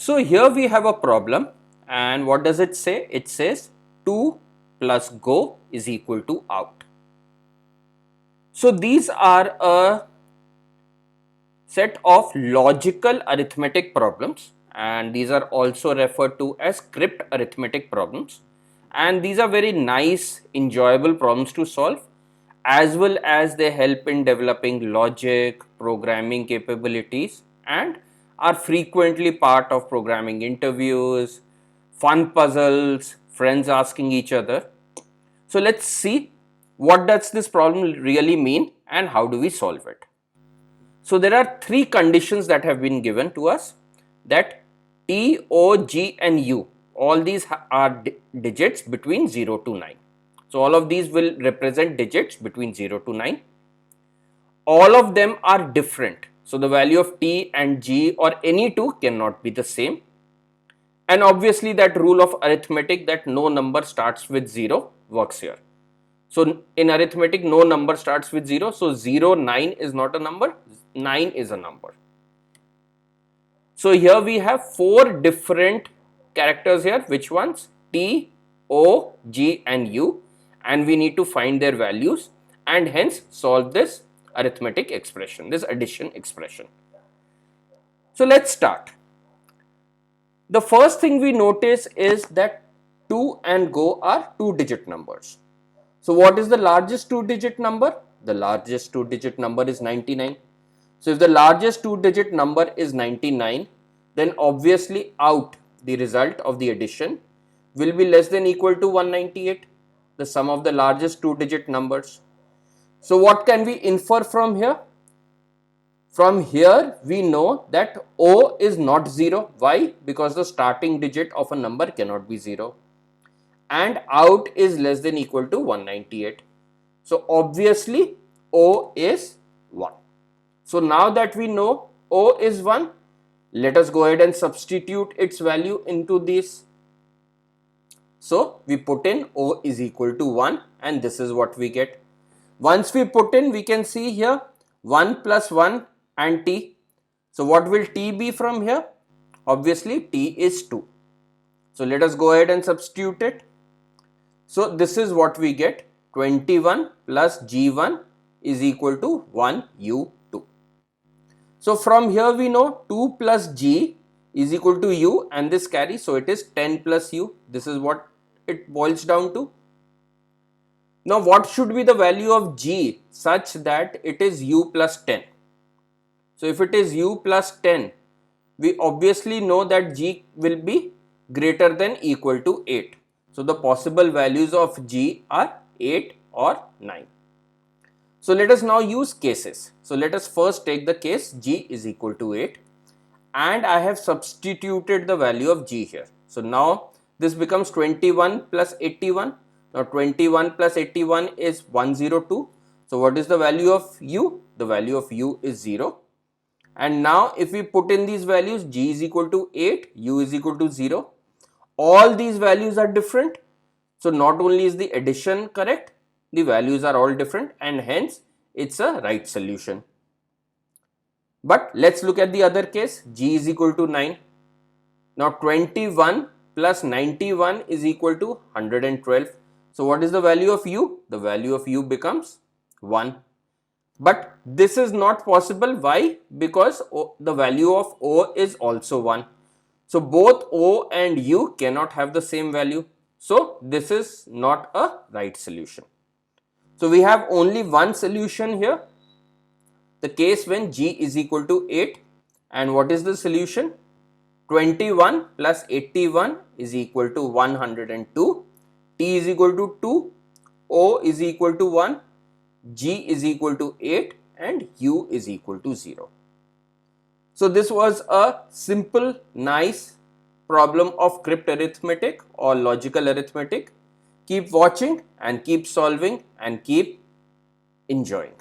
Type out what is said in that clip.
So here we have a problem, and what does it say? It says 2 plus go is equal to out. So these are a set of logical arithmetic problems, and these are also referred to as script arithmetic problems, and these are very nice, enjoyable problems to solve, as well as they help in developing logic, programming capabilities, and are frequently part of programming interviews, fun puzzles, friends asking each other. So let's see, what does this problem really mean and how do we solve it. So there are three conditions that have been given to us, that T, O, G and U, all these are digits between 0 to 9. So all of these will represent digits between 0 to 9. All of them are different. So the value of T and G or any two cannot be the same. And obviously that rule of arithmetic that no number starts with 0 works here. So in arithmetic, no number starts with 0. So 0, 9 is not a number, 9 is a number. So here we have four different characters here. Which ones? T, O, G and U, and we need to find their values and hence solve this arithmetic expression, this addition expression. So let's start. The first thing we notice is that 2 and go are 2-digit numbers. So what is the largest 2-digit number? The largest 2-digit number is 99. So if the largest 2-digit number is 99, then obviously out, the result of the addition, will be less than equal to 198, the sum of the largest 2-digit numbers. So what can we infer from here? From here we know that O is not 0. Why? Because the starting digit of a number cannot be 0. And out is less than equal to 198. So obviously O is 1. So now that we know O is 1, let us go ahead and substitute its value into this. So we put in O is equal to 1 and this is what we get. Once we put in, we can see here 1 plus 1 and T. So what will T be from here? Obviously T is 2. So let us go ahead and substitute it. So this is what we get, 21 plus G1 is equal to 1U2. So from here we know 2 plus G is equal to U and this carry, so it is 10 plus U. This is what it boils down to. Now what should be the value of G such that it is U plus 10? So if it is U plus 10, we obviously know that G will be greater than equal to 8. So the possible values of G are 8 or 9. So let us now use cases. So let us first take the case G is equal to 8 and I have substituted the value of G here. So now this becomes 21 plus 81. Now 21 plus 81 is 102. So what is the value of U? The value of U is 0. And now if we put in these values, G is equal to 8, U is equal to 0. All these values are different. So not only is the addition correct, the values are all different and hence it's a right solution. But let's look at the other case, G is equal to 9. Now 21 plus 91 is equal to 112. So what is the value of U? The value of U becomes 1. But this is not possible. Why? Because the value of O is also 1. So both O and U cannot have the same value. So this is not a right solution. So we have only one solution here. The case when G is equal to 8. And what is the solution? 21 plus 81 is equal to 102. T is equal to 2. O is equal to 1. G is equal to 8 and U is equal to 0. So this was a simple, nice problem of script arithmetic or logical arithmetic. Keep watching and keep solving and keep enjoying.